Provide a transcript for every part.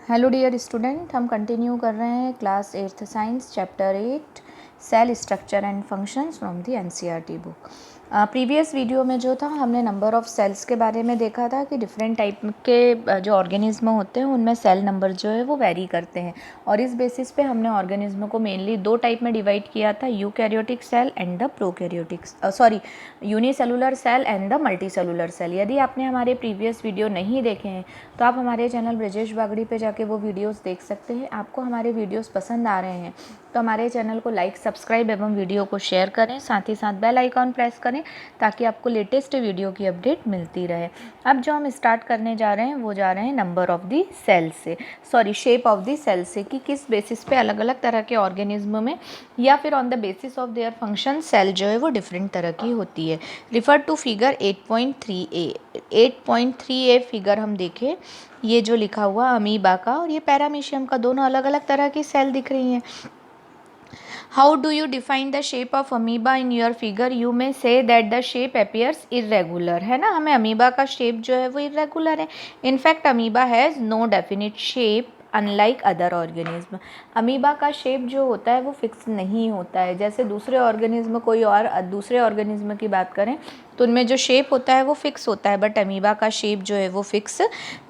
Hello dear student, हम continue कर रहे हैं class 8th science chapter 8 cell structure and functions from the NCERT book. Previous video में जो था हमने नंबर ऑफ़ सेल्स के बारे में देखा था कि डिफरेंट टाइप के जो ऑर्गेनिज्म होते हैं उनमें सेल नंबर जो है वो वेरी करते हैं, और इस बेसिस पे हमने ऑर्गेनिज्म को मेनली दो टाइप में डिवाइड किया था, eukaryotic cell and the prokaryotic unicellular cell and the multicellular cell. यदि आपने हमारे प्रीवियस वीडियो नहीं देखे हैं तो आप हमारे चैनल ब्रजेश बागड़ी पे जाके वो वीडियोस देख सकते हैं। आपको हमारे वीडियोस पसंद आ रहे हैं तो हमारे चैनल को लाइक, सब्सक्राइब एवं वीडियो को शेयर करें, साथ ही साथ बेल आइकॉन प्रेस करें ताकि आपको लेटेस्ट वीडियो की अपडेट मिलती रहे। अब जो हम स्टार्ट करने जा रहे हैं वो जा रहे हैं नंबर ऑफ़ दी सेल से, शेप ऑफ दी सेल से, कि किस बेसिस पे अलग अलग तरह के ऑर्गेनिज्म में या फिर on the basis of their function cell जो है वो डिफरेंट तरह की होती है। Refer to figure 8.3a। 8.3a figure हम देखें, ये जो लिखा हुआ अमीबा का और ये पैरामीशियम का, दोनों अलग अलग तरह की सेल दिख रही हैं। How do you define the shape of amoeba in your figure? You may say that the shape appears irregular, है ना। हमें अमीबा का शेप जो है वो इरेगुलर है। In fact amoeba has no definite shape unlike other organism. Amoeba का shape जो होता है वो फिक्स नहीं होता है। जैसे दूसरे ऑर्गेनिज्म, कोई और दूसरे ऑर्गेनिज्म की बात करें तो उनमें जो शेप होता है वो फिक्स होता है, बट अमीबा का शेप जो है वो फिक्स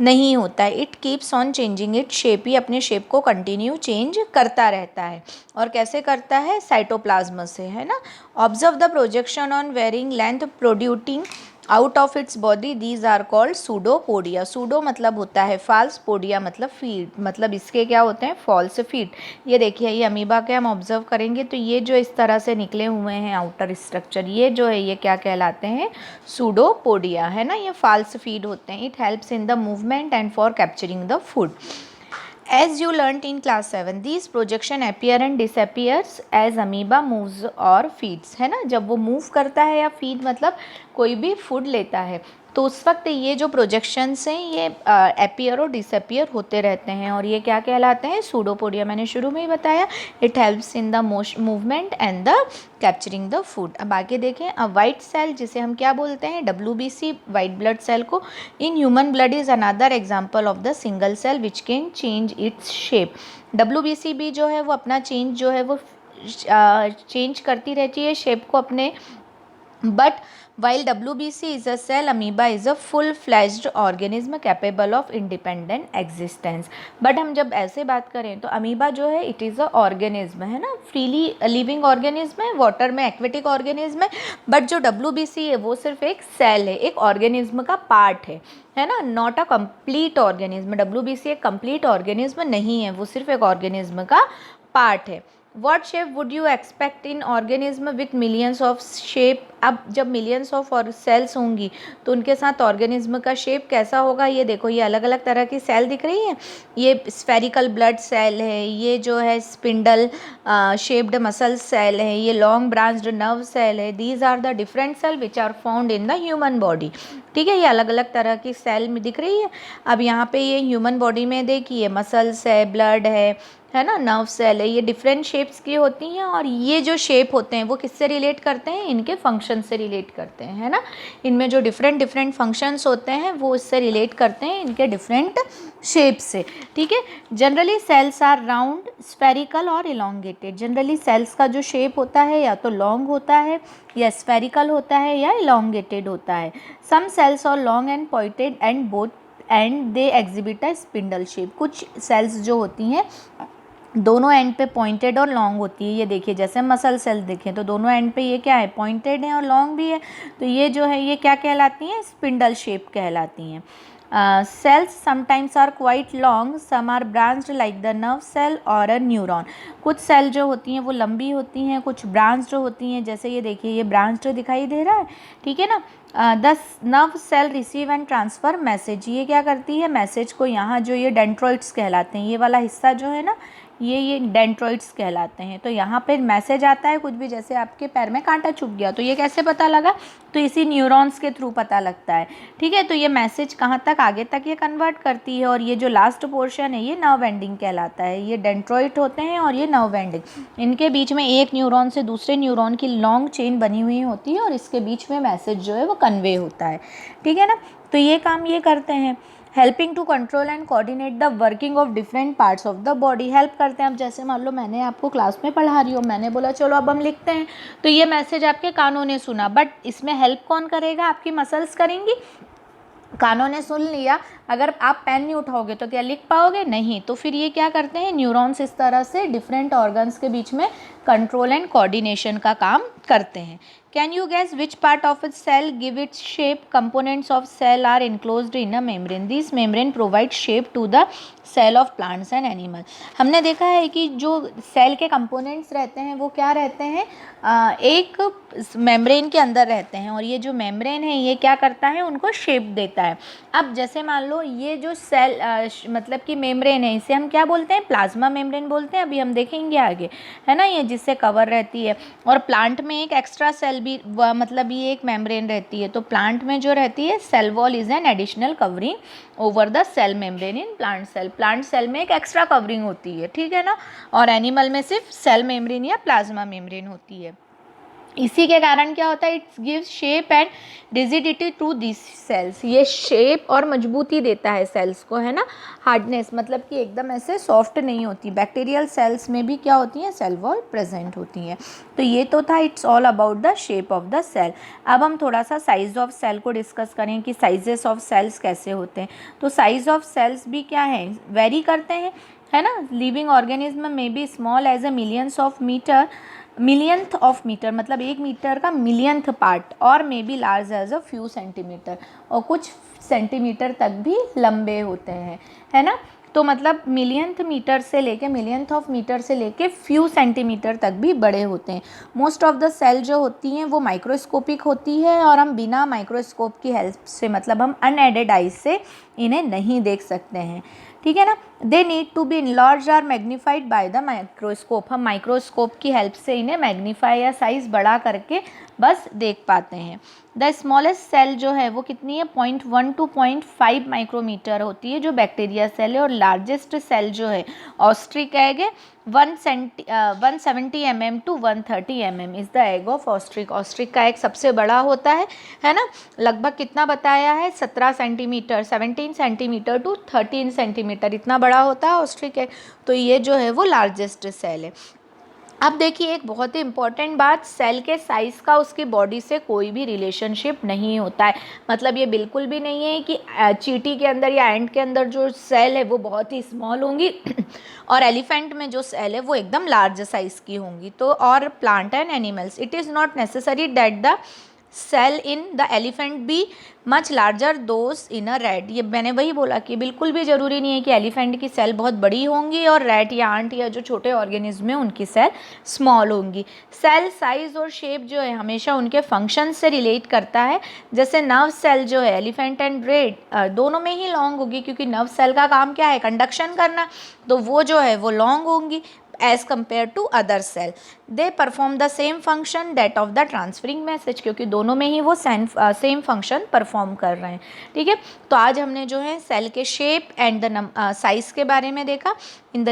नहीं होता है। It keeps on changing it shape, ही अपने शेप को कंटिन्यू चेंज करता रहता है। और कैसे करता है? साइटोप्लाज्म से, है ना। Observe the projection on varying length protruding out of its body, these are called pseudopodia. Pseudo मतलब होता है फाल्स, पोडिया मतलब फीट, मतलब इसके क्या होते हैं? False feet. ये देखिए, ये अमीबा के हम ऑब्जर्व करेंगे तो ये जो इस तरह से निकले हुए हैं आउटर स्ट्रक्चर, ये जो है ये क्या कहलाते हैं? सूडोपोडिया, है ना। ये फाल्स फीट होते हैं। It helps in the movement and for capturing the food. As you learnt in class 7, these projection appear and disappears as amoeba moves or feeds, है ना। जब वो मूव करता है या फीड मतलब कोई भी फूड लेता है तो उस वक्त ये जो प्रोजेक्शंस हैं ये अपीयर और डिसअपीयर होते रहते हैं, और ये क्या कहलाते हैं? सूडोपोडिया। मैंने शुरू में ही बताया, it helps in the movement and the capturing the food. अब आगे देखें, अ वाइट सेल जिसे हम क्या बोलते हैं? WBC, वाइट ब्लड सेल को। In human blood is another example of the single cell which can change its shape. WBC भी जो है वो अपना चेंज जो है वो चेंज करती रहती है शेप को अपने, but while WBC is a cell, amoeba is a full-fledged organism capable of independent existence। But हम जब ऐसे बात करें तो अमीबा जो है इट इज़ अ ऑर्गेनिज्म, है ना, फ्रीली लिविंग ऑर्गेनिज्म है, वाटर में एक्वेटिक ऑर्गेनिज्म है। बट जो WBC है वो सिर्फ एक सेल है, एक ऑर्गेनिज्म का पार्ट है ना, not a complete organism. WBC एक कंप्लीट ऑर्गेनिज्म नहीं है, वो सिर्फ एक ऑर्गेनिज्म का पार्ट है। What shape would you expect in organism with millions of shape? अब जब मिलियंस ऑफ और सेल्स होंगी तो उनके साथ ऑर्गेनिज्म का शेप कैसा होगा? ये देखो, ये अलग अलग तरह की सेल दिख रही हैं। ये स्फेरिकल ब्लड सेल है, ये जो है स्पिंडल शेप्ड मसल सेल है, ये लॉन्ग ब्रांच्ड नर्व सेल है। These are the different cell which are found in the human body. ठीक है, ये अलग अलग तरह की सेल में दिख रही है। अब यहाँ पे ये ह्यूमन बॉडी में देखिए मसल्स है, ब्लड है ना, नर्व सेल है, ये डिफरेंट शेप्स की होती हैं। और ये जो शेप होते हैं वो किससे रिलेट करते हैं? इनके फंक्शन से रिलेट करते हैं, है ना। इनमें जो डिफरेंट फंक्शंस होते हैं वो इससे रिलेट करते हैं इनके डिफरेंट शेप से। ठीक है, generally cells are round, spherical और इलोंगेटेड। जनरली सेल्स का जो शेप होता है या तो लॉन्ग होता है या स्फेरिकल होता है या इलोंगेटेड होता है। Some cells are long and pointed and both end they exhibit a spindle shape. कुछ सेल्स जो होती हैं दोनों एंड पे पॉइंटेड और लॉन्ग होती है। ये देखिए, जैसे मसल सेल देखें तो दोनों एंड पे ये क्या है? पॉइंटेड है और लॉन्ग भी है, तो ये जो है ये क्या कहलाती हैं? स्पिंडल शेप कहलाती हैं। Cells sometimes are quite long, some are branched like the nerve cell और अ न्यूरॉन। कुछ सेल जो होती हैं वो लंबी होती हैं, कुछ ब्रांच्ड होती हैं। जैसे ये देखिए, ये ब्रांच्ड दिखाई दे रहा है, ठीक है ना। The nerve cell receive and transfer message, ये क्या करती है? मैसेज को यहाँ जो ये डेंड्रोइड्स कहलाते हैं, ये वाला हिस्सा जो है ना ये डेंड्रोइड्स कहलाते हैं। तो यहाँ पे मैसेज आता है कुछ भी, जैसे आपके पैर में कांटा चुभ गया तो ये कैसे पता लगा? तो इसी न्यूरॉन्स के थ्रू पता लगता है। ठीक है, तो ये मैसेज कहाँ तक? आगे तक ये कन्वर्ट करती है। और ये जो लास्ट पोर्शन है ये नर्व एंडिंग कहलाता है। ये डेंड्रोइड होते हैं और ये नर्व एंडिंग, इनके बीच में एक न्यूरॉन से दूसरे न्यूरॉन की लॉन्ग चेन बनी हुई होती है और इसके बीच में मैसेज जो है वो कन्वे होता है। ठीक है ना, तो ये काम ये करते हैं। Helping to control and coordinate the working of different parts of the body. Help करते हैं। अब जैसे मान लो मैंने आपको क्लास में पढ़ा रही हूँ, मैंने बोला चलो अब हम लिखते हैं, तो ये मैसेज आपके कानों ने सुना, बट इसमें हेल्प कौन करेगा? आपकी मसल्स करेंगी। कानों ने सुन लिया, अगर आप पेन नहीं उठाओगे तो क्या लिख पाओगे? नहीं। तो फिर ये क्या करते हैं, न्यूरॉन्स इस तरह से डिफरेंट ऑर्गन्स के बीच में कंट्रोल एंड कोऑर्डिनेशन का काम करते हैं। Can you guess which part of it cell give its shape? Components of cell are enclosed in a membrane. This membrane provide shape to the cell of plants and animal. हमने देखा है कि जो cell के components रहते हैं वो क्या रहते हैं, एक मेम्ब्रेन के अंदर रहते हैं, और ये जो मेम्ब्रेन है ये क्या करता है, उनको शेप देता है। अब जैसे मान लो ये जो सेल मतलब कि मेम्ब्रेन है, इसे हम क्या बोलते हैं? प्लाज्मा मेम्ब्रेन बोलते हैं। अभी हम देखेंगे आगे, है ना, ये जिससे कवर रहती है। और प्लांट में एक एक्स्ट्रा सेल भी मतलब ये एक मेम्ब्रेन रहती है। तो प्लांट में जो रहती है cell wall is an additional covering over the cell membrane in plant cell. Plant cell में एक एक्स्ट्रा कवरिंग होती है, ठीक है ना, और एनिमल में सिर्फ सेल मेम्ब्रेन या प्लाज्मा मेम्ब्रेन होती है। इसी के कारण क्या होता है, its gives shape and rigidity to this cells. ये शेप और मजबूती देता है सेल्स को, है ना, हार्डनेस, मतलब कि एकदम ऐसे सॉफ्ट नहीं होती। बैक्टीरियल सेल्स में भी क्या होती हैं, सेल वॉल प्रेजेंट होती हैं। तो ये तो था it's all about the shape of the cell. अब हम थोड़ा सा साइज ऑफ सेल को डिस्कस करें कि साइजेस ऑफ सेल्स कैसे होते हैं। तो साइज ऑफ सेल्स भी क्या है, वेरी करते हैं, है ना। लिविंग ऑर्गेनिज्म में be small as a millionth of metre, मतलब 1 मीटर का मिलियंथ पार्ट, और may be large as a few centimetre, और कुछ सेंटीमीटर तक भी लंबे होते हैं, है ना। तो मतलब मिलियंथ ऑफ मीटर से लेके फ्यू सेंटीमीटर तक भी बड़े होते हैं। मोस्ट ऑफ द सेल जो होती हैं वो माइक्रोस्कोपिक होती है, और हम बिना माइक्रोस्कोप की हेल्प से, मतलब हम अनएडेड आइज से इन्हें नहीं देख सकते हैं, ठीक है ना। They need to be enlarge और मैग्नीफाइड बाय द माइक्रोस्कोप। हम माइक्रोस्कोप की हेल्प से इन्हें मैग्नीफाई या साइज़ बड़ा करके बस देख पाते हैं। द स्मॉलेस्ट सेल जो है वो कितनी है, 0.1 to 0.5 माइक्रोमीटर होती है, जो बैक्टीरिया सेल है। और लार्जेस्ट सेल जो है ऑस्ट्रिक एग है, 170 mm to 130 mm is the egg of Austric. Austric का एग सबसे बड़ा होता है ना, लगभग कितना बताया है, 17 सेंटीमीटर टू 13 सेंटीमीटर, इतना बड़ा होता है ऑस्ट्रिक एग। तो ये जो है वो लार्जेस्ट सेल है। अब देखिए एक बहुत ही इंपॉर्टेंट बात, सेल के साइज़ का उसकी बॉडी से कोई भी रिलेशनशिप नहीं होता है। मतलब ये बिल्कुल भी नहीं है कि चींटी के अंदर या एंट के अंदर जो सेल है वो बहुत ही स्मॉल होंगी और एलिफेंट में जो सेल है वो एकदम लार्ज साइज़ की होंगी। तो और plant and animals, it is not necessary that the cell in the elephant be much larger those in a rat. ये मैंने वही बोला कि बिल्कुल भी ज़रूरी नहीं है कि एलिफेंट की सेल बहुत बड़ी होंगी और रैट या आंट या जो छोटे ऑर्गेनिज्म हैं उनकी सेल स्मॉल होंगी। सेल साइज और शेप जो है हमेशा उनके फंक्शन से रिलेट करता है। जैसे नर्व सेल जो है एलिफेंट एंड रैट दोनों में ही लॉन्ग होगी, क्योंकि नर्व सेल का काम क्या है, कंडक्शन करना, तो वो जो है वो लॉन्ग होंगी as compared to other cell. They perform the same function that of the transferring message, क्योंकि दोनों में ही वो सेम फंक्शन परफॉर्म कर रहे हैं, ठीक है। तो आज हमने जो है सेल के शेप एंड द साइज के बारे में देखा। In the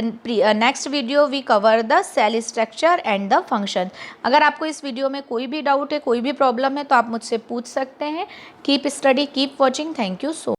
next video we cover the cell structure and the function. अगर आपको इस वीडियो में कोई भी डाउट है, कोई भी प्रॉब्लम है, तो आप मुझसे पूछ सकते हैं। Keep study, keep watching. Thank you so